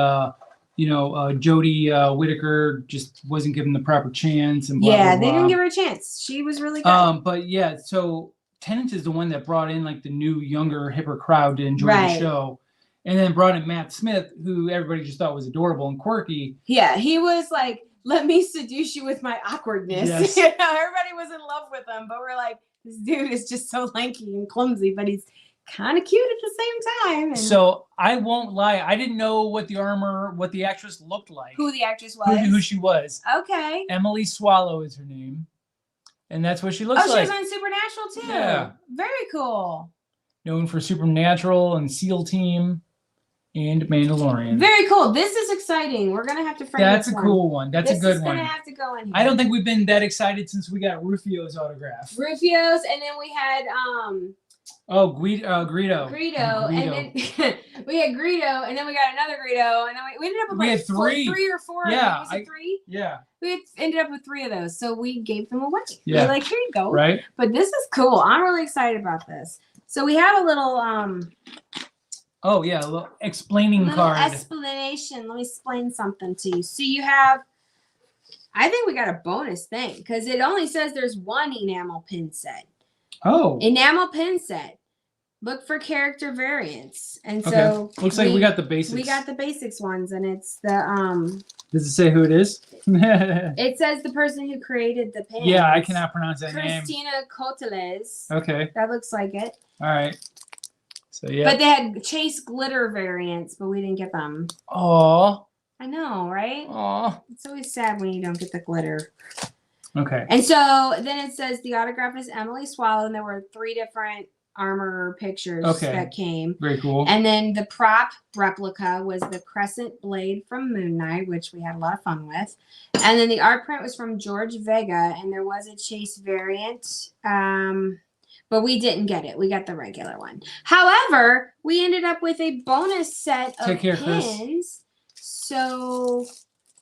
Jodie Whittaker just wasn't given the proper chance and blah, blah, blah. They didn't give her a chance. She was really good. But yeah, so Tennant is the one that brought in like the new, younger, hipper crowd to enjoy the show, and then brought in Matt Smith, who everybody just thought was adorable and quirky. Yeah, he was like, "Let me seduce you with my awkwardness." Yes. Everybody was in love with him, but we're like, "This dude is just so lanky and clumsy, but he's kind of cute at the same time." And so I won't lie, I didn't know what the actress looked like. Who the actress was? Who she was. Okay. Emily Swallow is her name. And that's what she looks like. Oh, she was on Supernatural too. Yeah. Very cool. Known for Supernatural and SEAL Team and Mandalorian. Very cool. This is exciting. We're going to have to frame That's a cool one. That's a good one. This is going to have to go in here. I don't think we've been that excited since we got Rufio's autograph. Rufio's, and then we had... Greedo. And then we had Greedo, and then we got another Greedo, and then we ended up with we had three or four. Yeah, was it three? Yeah. We ended up with 3 of those, so we gave them away. Yeah. We're like, here you go. Right. But this is cool. I'm really excited about this. So we have a little a little explaining card. Explanation. Let me explain something to you. So you have, I think we got a bonus thing because it only says there's one enamel pin set. Oh. Enamel pin set. Look for character variants. And so looks like we got the basics. We got the basics ones, and it's the Does it say who it is? It says the person who created the pin. Yeah, I cannot pronounce that name. Christina Coteles. Okay. That looks like it. All right. So yeah. But they had Chase glitter variants, but we didn't get them. Oh. I know, right? Oh. It's always sad when you don't get the glitter. Okay. And so then it says the autograph is Emily Swallow, and there were 3 different armor pictures that came. Very cool. And then the prop replica was the Crescent Blade from Moon Knight, which we had a lot of fun with. And then the art print was from George Vega, and there was a Chase variant. But we didn't get it. We got the regular one. However, we ended up with a bonus set of pins. Chris. So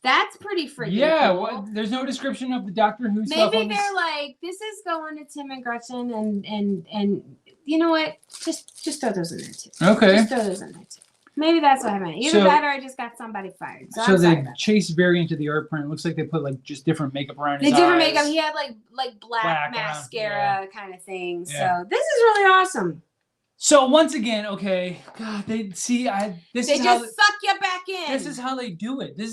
that's pretty freaking cool. Well, there's no description of the Doctor Who stuff. Maybe they're like, this is going to Tim and Gretchen, and you know what? Just throw those in there too. Okay. Just throw those in there too. Maybe that's what I meant. Either that or I just got somebody fired. So the Chase variant of the art print looks like they put like just different makeup around his eyes. Different makeup. He had like black mascara kind of thing. Yeah. So this is really awesome. So once again, okay, God, they just suck you back in. This is how they do it. They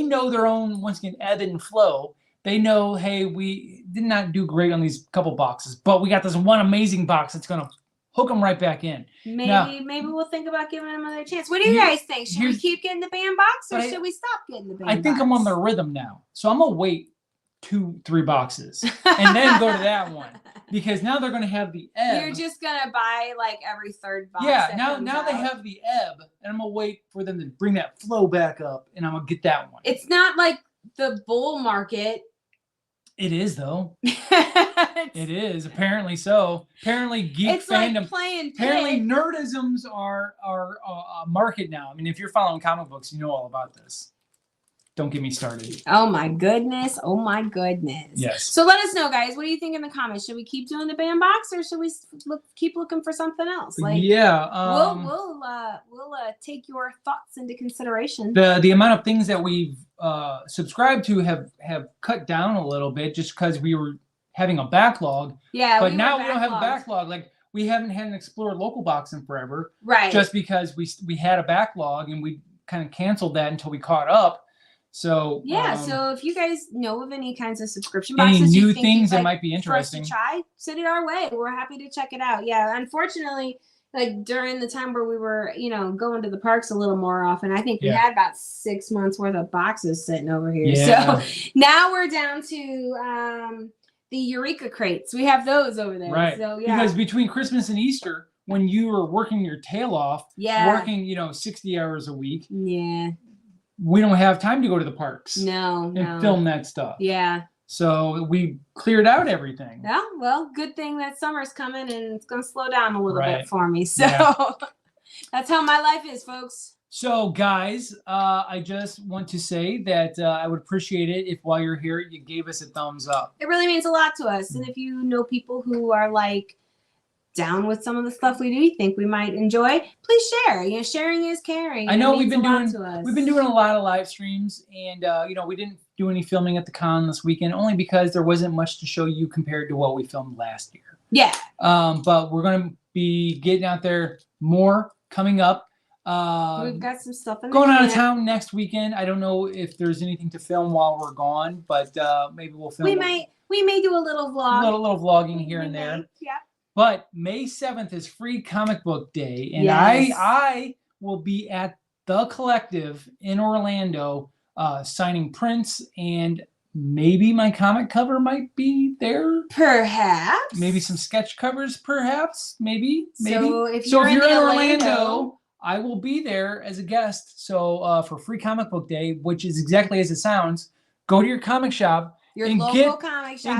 know their own, once again, ebb and flow. They know, hey, we did not do great on these couple boxes, but we got this one amazing box that's gonna hook them right back in. Maybe we'll think about giving them another chance. What do you guys think? Should we keep getting the Bam Box, or should we stop getting the Bam Box? I think I'm on their rhythm now, so I'm gonna wait 2-3 boxes and then go to that one, because now they're gonna have the ebb. You're just gonna buy like every 3rd box. Yeah, now they have the ebb, and I'm gonna wait for them to bring that flow back up, and I'm gonna get that one. It's not like the bull market. It is though. It is apparently so. Apparently geek it's fandom. Like playing apparently nerdisms are a market now. I mean, if you're following comic books, you know all about this. Don't get me started. Oh my goodness. Oh my goodness. Yes. So let us know, guys. What do you think in the comments? Should we keep doing the Bam Box, or should we keep looking for something else? Like, we'll take your thoughts into consideration. The amount of things that we've subscribed to have cut down a little bit, just because we were having a backlog. Yeah. But now we don't have a backlog. Like, we haven't had an Explorer local box in forever. Right. Just because we had a backlog and we kind of canceled that until we caught up. So so if you guys know of any kinds of subscription boxes, any new things that might be interesting, for us to try, send it our way. We're happy to check it out. Yeah, unfortunately, like during the time where we were, going to the parks a little more often, I think we had about 6 months worth of boxes sitting over here. Yeah. So now we're down to the Eureka crates. We have those over there. Right. So yeah. Because between Christmas and Easter, when you were working your tail off, working 60 hours a week. Yeah. We don't have time to go to the parks. No. Film that stuff. Yeah. So we cleared out everything. Yeah, well, good thing that summer's coming and it's going to slow down a little bit for me. So that's how my life is, folks. So guys, I just want to say that I would appreciate it if while you're here, you gave us a thumbs up. It really means a lot to us. And if you know people who are like down with some of the stuff we do, you think we might enjoy, please share. Sharing is caring. I know we've been doing a lot of live streams, and we didn't do any filming at the con this weekend, only because there wasn't much to show you compared to what we filmed last year. Yeah. But we're going to be getting out there more coming up. We've got some stuff going out of town next weekend. I don't know if there's anything to film while we're gone, but maybe we'll film. We may do a little vlog. A little vlogging here and there. Yeah. But May 7th is Free Comic Book Day, and I will be at the Collective in Orlando signing prints, and maybe my comic cover might be there. Perhaps. Maybe some sketch covers, perhaps. Maybe. So if you're in Orlando, I will be there as a guest. So for Free Comic Book Day, which is exactly as it sounds, go to your comic shop and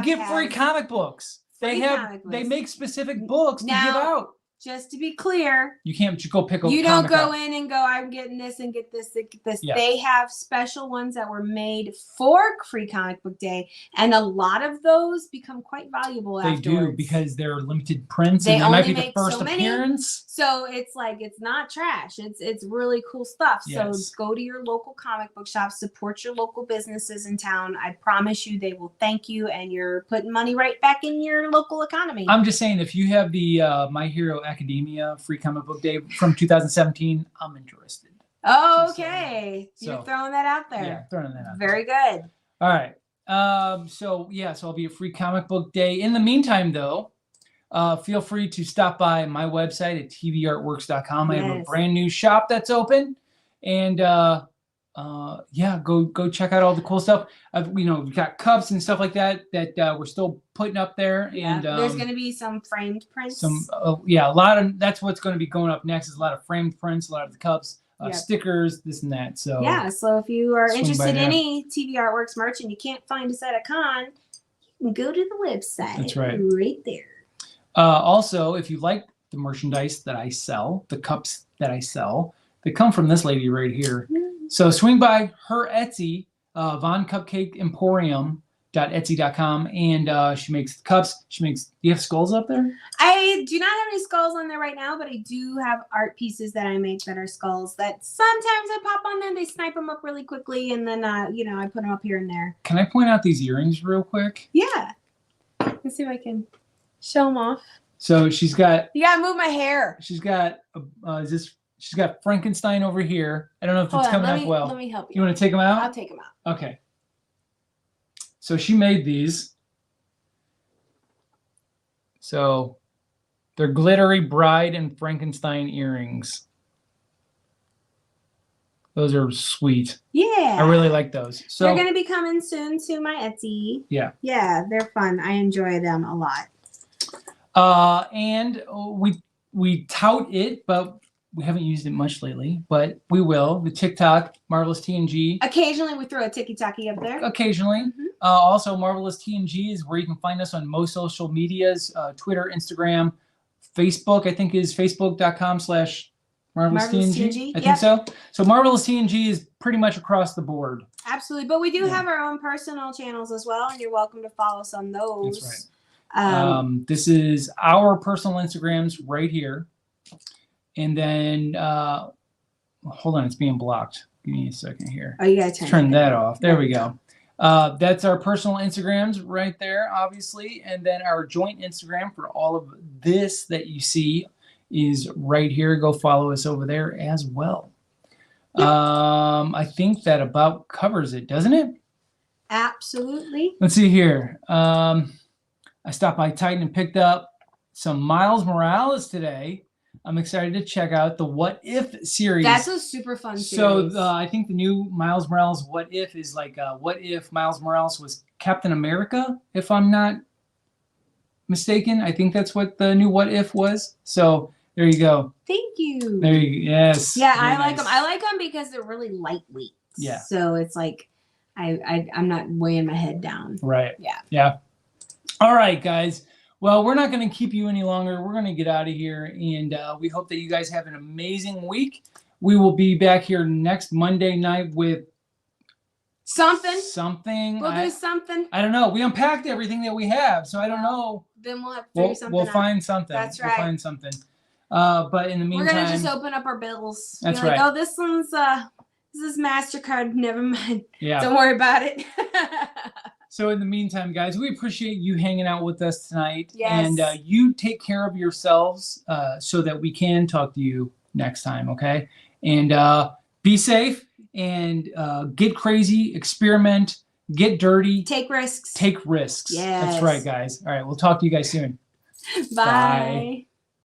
get free comic books. They make specific books to give out. Just to be clear, you can't go pick up. You don't go in and go, I'm getting this and get this and get this. Yeah. They have special ones that were made for Free Comic Book Day, and a lot of those become quite valuable afterwards. They do, because they're limited prints, and they might be the first appearance. So it's like, it's not trash. It's really cool stuff. So go to your local comic book shop, support your local businesses in town. I promise you, they will thank you, and you're putting money right back in your local economy. I'm just saying, if you have the My Hero Academia Free Comic Book Day from 2017, I'm interested. Oh, okay. You're throwing that out there. Yeah, throwing that out Very good. All right. So I'll be at Free Comic Book Day. In the meantime, though, feel free to stop by my website at tvartworks.com. I have a brand new shop that's open. And yeah, go check out all the cool stuff. We've got cups and stuff like that we're still putting up there. Yeah, and there's going to be some framed prints. A lot of that's what's going to be going up next is a lot of framed prints, a lot of the cups, stickers, this and that. So yeah, so if you are interested in any TV Artworks merch and you can't find us at a con, you can go to the website. That's right there. Also, if you like the merchandise that I sell, the cups that I sell, they come from this lady right here. So swing by her Etsy, Von Cupcake Emporium.etsy.com, and she makes cups. Do you have skulls up there? I do not have any skulls on there right now, but I do have art pieces that I make that are skulls that sometimes I pop on there. They snipe them up really quickly, and then I put them up here and there. Can I point out these earrings real quick? Yeah. Let's see if I can show them off. So she's got. You gotta move my hair. She's got. She's got Frankenstein over here. I don't know if it's coming up well. Let me help you. You want to take them out? I'll take them out. Okay. So she made these. So they're glittery bride and Frankenstein earrings. Those are sweet. Yeah. I really like those. So they're going to be coming soon to my Etsy. Yeah. Yeah, they're fun. I enjoy them a lot. And we tout it, but we haven't used it much lately, but we will. The TikTok, Marvelous TNG. Occasionally we throw a tiki-taki up there. Occasionally. Also, Marvelous TNG is where you can find us on most social medias, Twitter, Instagram, Facebook, I think is facebook.com/Marvelous TNG. I think so. So Marvelous TNG is pretty much across the board. Absolutely. But we do have our own personal channels as well, and you're welcome to follow us on those. That's right. This is our personal Instagrams right here. And then, hold on, it's being blocked. Give me a second here. Oh, you gotta turn that off. There we go. That's our personal Instagrams right there, obviously. And then our joint Instagram for all of this that you see is right here. Go follow us over there as well. Yep. I think that about covers it, doesn't it? Absolutely. Let's see here. I stopped by Titan and picked up some Miles Morales today. I'm excited to check out the What If series. That's a super fun series. So I think the new Miles Morales What If is like what if Miles Morales was Captain America, if I'm not mistaken. I think that's what the new What If was. So there you go. Thank you. There you go. Yes. Yeah, I like them. I like them because they're really lightweight. Yeah. So it's like I'm not weighing my head down. Right. Yeah. Yeah. All right, guys. Well, we're not going to keep you any longer. We're going to get out of here, and we hope that you guys have an amazing week. We will be back here next Monday night with something. We'll do something. I don't know. We unpacked everything that we have, so I don't know. Then we'll have to figure something out. We'll find something. That's right. We'll find something. But in the meantime, we're going to just open up our bills. That's like, right. Oh, this one's this is MasterCard. Never mind. Yeah. Don't worry about it. So in the meantime, guys, we appreciate you hanging out with us tonight. Yes. And you take care of yourselves so that we can talk to you next time, okay? And be safe and get crazy, experiment, get dirty. Take risks. Take risks. Yes. That's right, guys. All right, we'll talk to you guys soon. Bye.